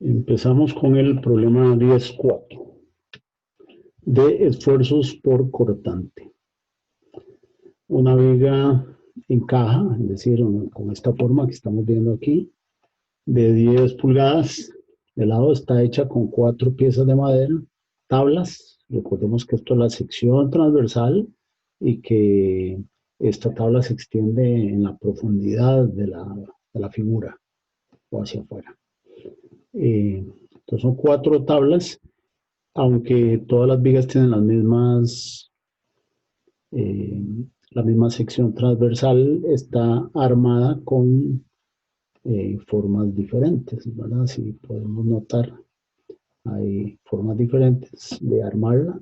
Empezamos con el problema 10.4 de esfuerzos por cortante. Una viga en caja, es decir, con esta forma que estamos viendo aquí, de 10 pulgadas de lado, está hecha con 4 piezas de madera, tablas. Recordemos que esto es la sección transversal y que esta tabla se extiende en la profundidad de la figura o hacia afuera. Entonces son 4 tablas, aunque todas las vigas tienen la misma sección transversal, está armada con formas diferentes, ¿verdad? Si podemos notar, hay formas diferentes de armarla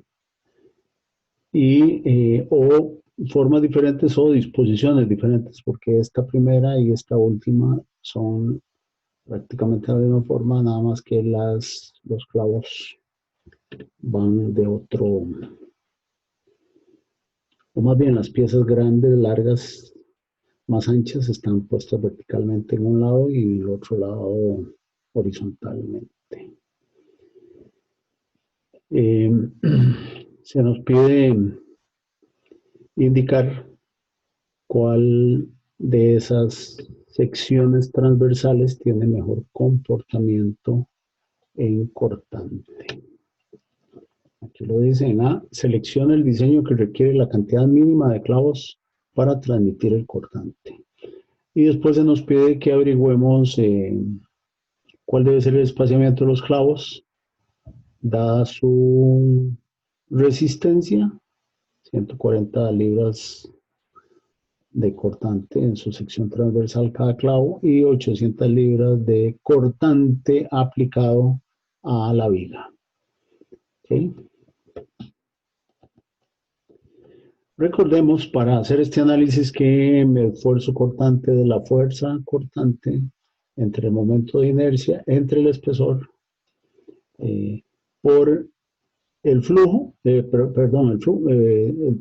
o formas diferentes o disposiciones diferentes, porque esta primera y esta última son prácticamente la misma forma, nada más que los clavos van de otro, o más bien las piezas grandes, largas, más anchas, están puestas verticalmente en un lado y en el otro lado horizontalmente. Se nos pide indicar cuál de esas secciones transversales tiene mejor comportamiento en cortante. Aquí lo dice en A, selecciona el diseño que requiere la cantidad mínima de clavos para transmitir el cortante. Y después se nos pide que averigüemos cuál debe ser el espaciamiento de los clavos, dada su resistencia, 140 libras de cortante en su sección transversal cada clavo y 800 libras de cortante aplicado a la viga. ¿Okay? Recordemos para hacer este análisis que el esfuerzo cortante de la fuerza cortante entre el momento de inercia, entre el espesor, por el flujo, el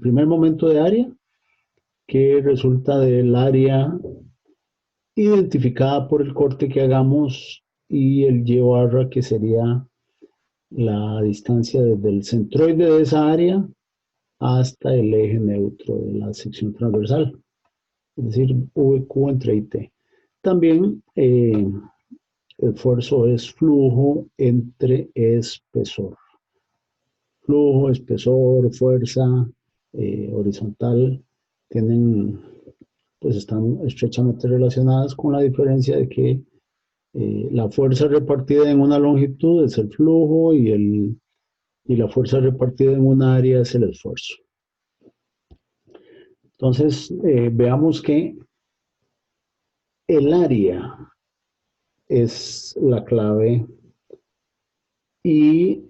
primer momento de área, que resulta del área identificada por el corte que hagamos, y el y barra, que sería la distancia desde el centroide de esa área hasta el eje neutro de la sección transversal, es decir, VQ entre IT. También esfuerzo es flujo entre espesor. Flujo, espesor, fuerza horizontal están estrechamente relacionadas, con la diferencia de que la fuerza repartida en una longitud es el flujo y la fuerza repartida en un área es el esfuerzo. Entonces, veamos que el área es la clave y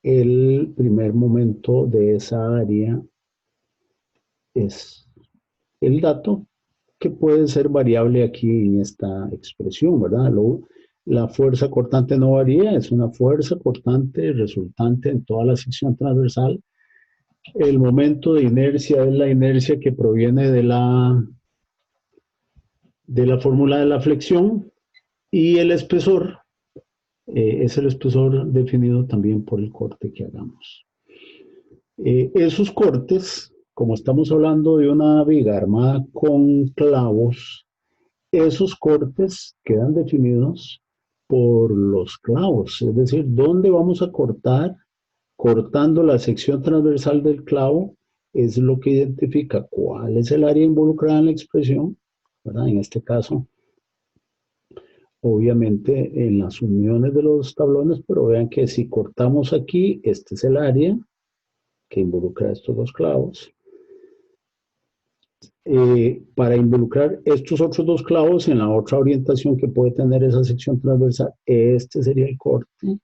el primer momento de esa área es el dato, que puede ser variable aquí en esta expresión, ¿verdad? La fuerza cortante no varía, es una fuerza cortante resultante en toda la sección transversal. El momento de inercia es la inercia que proviene de la fórmula de la flexión, y el espesor es el espesor definido también por el corte que hagamos. Esos cortes, como estamos hablando de una viga armada con clavos, esos cortes quedan definidos por los clavos, es decir, ¿dónde vamos a cortar? Cortando la sección transversal del clavo es lo que identifica cuál es el área involucrada en la expresión, ¿verdad? En este caso, obviamente en las uniones de los tablones, pero vean que si cortamos aquí, este es el área que involucra estos dos clavos. Para involucrar estos otros dos clavos en la otra orientación que puede tener esa sección transversal, este sería el corte.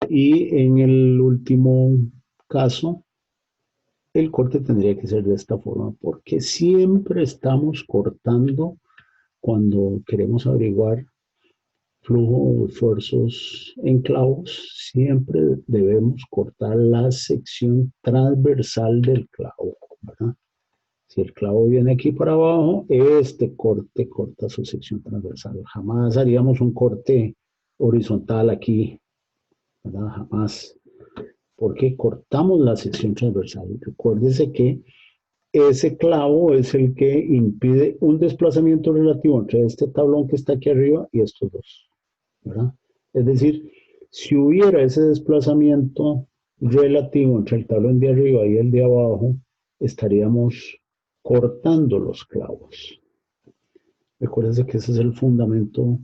Y en el último caso, el corte tendría que ser de esta forma, porque siempre estamos cortando cuando queremos averiguar flujo o esfuerzos en clavos. Siempre debemos cortar la sección transversal del clavo, ¿verdad? Si el clavo viene aquí para abajo, este corte corta su sección transversal. Jamás haríamos un corte horizontal aquí, ¿verdad? Jamás, porque cortamos la sección transversal. Recuérdese que ese clavo es el que impide un desplazamiento relativo entre este tablón que está aquí arriba y estos dos, ¿verdad? Es decir, si hubiera ese desplazamiento relativo entre el tablón de arriba y el de abajo, estaríamos cortando los clavos. Recuérdense que ese es el fundamento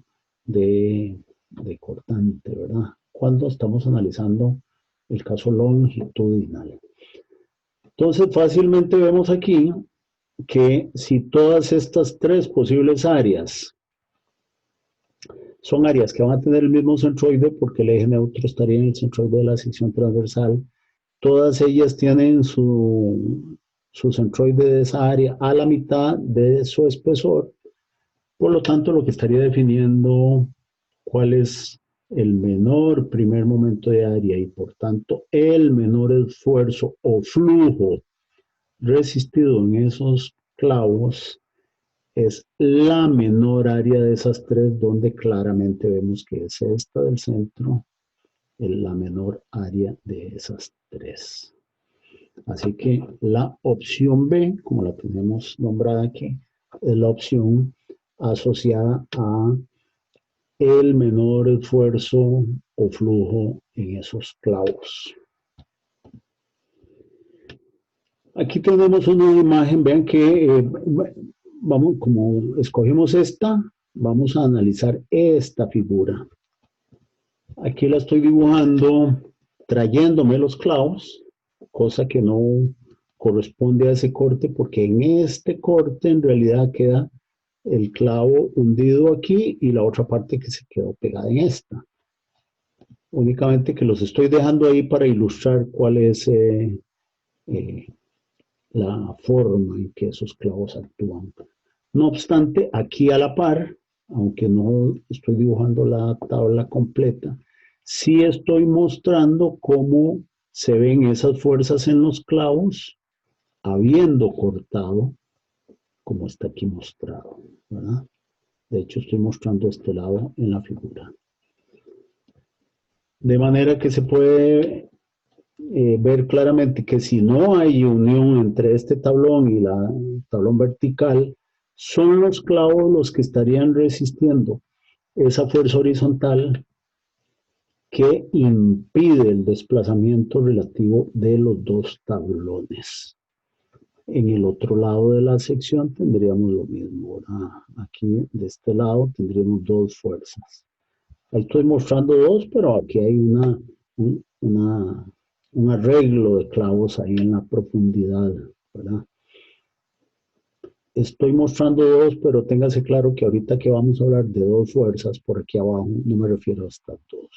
de cortante, ¿verdad? Cuando estamos analizando el caso longitudinal. Entonces, fácilmente vemos aquí que si todas estas tres posibles áreas son áreas que van a tener el mismo centroide, porque el eje neutro estaría en el centroide de la sección transversal, todas ellas tienen su centroide de esa área a la mitad de su espesor. Por lo tanto, lo que estaría definiendo cuál es el menor primer momento de área y por tanto el menor esfuerzo o flujo resistido en esos clavos es la menor área de esas tres, donde claramente vemos que es esta del centro, es la menor área de esas tres. Así que la opción B, como la tenemos nombrada aquí, es la opción asociada a el menor esfuerzo o flujo en esos clavos. Aquí tenemos una imagen, vean que vamos, como escogimos esta, vamos a analizar esta figura. Aquí la estoy dibujando trayéndome los clavos, cosa que no corresponde a ese corte, porque en este corte en realidad queda el clavo hundido aquí y la otra parte que se quedó pegada en esta. Únicamente que los estoy dejando ahí para ilustrar cuál es la forma en que esos clavos actúan. No obstante, aquí a la par, aunque no estoy dibujando la tabla completa, sí estoy mostrando cómo se ven esas fuerzas en los clavos habiendo cortado, como está aquí mostrado, ¿verdad? De hecho, estoy mostrando este lado en la figura. De manera que se puede ver claramente que si no hay unión entre este tablón y el tablón vertical, son los clavos los que estarían resistiendo esa fuerza horizontal que impide el desplazamiento relativo de los dos tablones. En el otro lado de la sección tendríamos lo mismo, ¿verdad? Aquí de este lado tendríamos dos fuerzas. Ahí estoy mostrando dos, pero aquí hay un arreglo de clavos ahí en la profundidad, ¿verdad? Estoy mostrando dos, pero téngase claro que ahorita que vamos a hablar de dos fuerzas por aquí abajo, no me refiero a estas dos.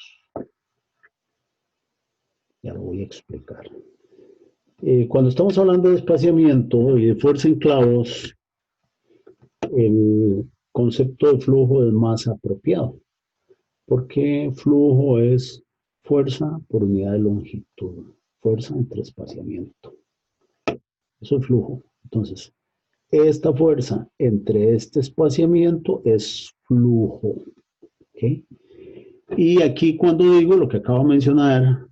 Ya lo voy a explicar. Cuando estamos hablando de espaciamiento y de fuerza en clavos, el concepto de flujo es más apropiado, porque flujo es fuerza por unidad de longitud, fuerza entre espaciamiento. Eso es flujo. Entonces, esta fuerza entre este espaciamiento es flujo. ¿Okay? Y aquí cuando digo lo que acabo de mencionar,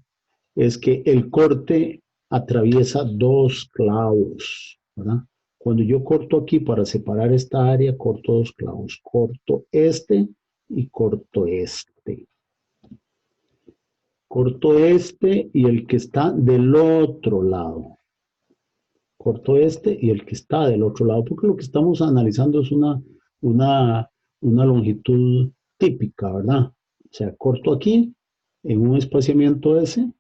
es que el corte atraviesa dos clavos, ¿verdad? Cuando yo corto aquí para separar esta área, corto dos clavos. Corto este y corto este. Corto este y el que está del otro lado. Corto este y el que está del otro lado, porque lo que estamos analizando es una longitud típica, ¿verdad? O sea, corto aquí en un espaciamiento S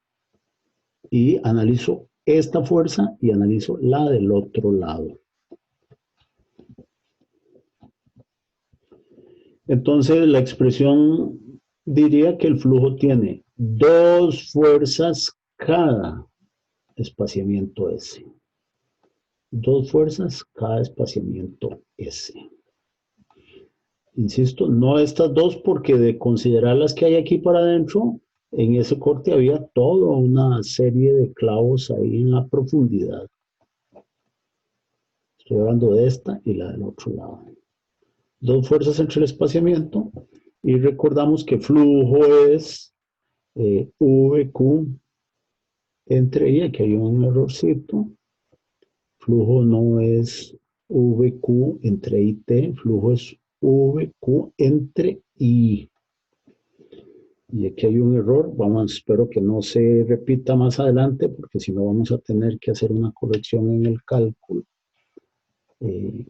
y analizo esta fuerza y analizo la del otro lado. Entonces, la expresión diría que el flujo tiene dos fuerzas cada espaciamiento S. Dos fuerzas cada espaciamiento S. Insisto, no estas dos, porque de considerar las que hay aquí para adentro, en ese corte había toda una serie de clavos ahí en la profundidad. Estoy hablando de esta y la del otro lado. Dos fuerzas entre el espaciamiento. Y recordamos que flujo es VQ entre I. Aquí hay un errorcito. Flujo no es VQ entre IT. Flujo es VQ entre I. Y aquí hay un error. Espero que no se repita más adelante, porque si no vamos a tener que hacer una corrección en el cálculo. Y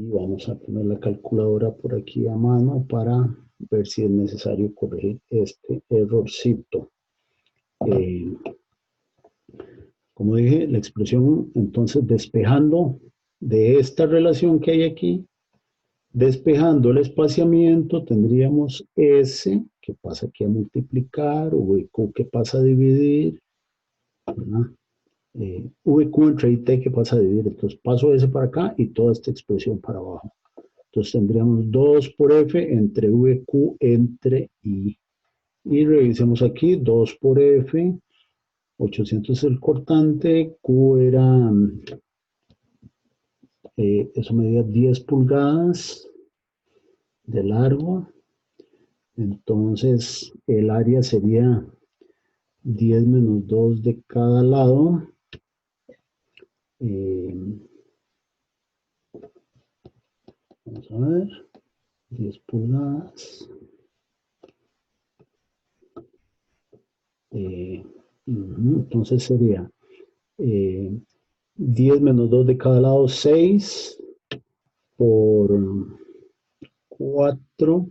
vamos a poner la calculadora por aquí a mano para ver si es necesario corregir este errorcito. Como dije, la expresión, entonces, despejando de esta relación que hay aquí, despejando el espaciamiento, tendríamos S, que pasa aquí a multiplicar, VQ, que pasa a dividir, ¿verdad? VQ entre IT, que pasa a dividir. Entonces, paso S para acá y toda esta expresión para abajo. Entonces, tendríamos 2 por F entre VQ entre I. Y revisemos aquí, 2 por F, 800 es el cortante, Q era, eso medía 10 pulgadas de largo, entonces el área sería 10 menos 2 de cada lado. Vamos a ver, 10 pulgadas. Entonces sería 10 menos 2 de cada lado, 6 por 4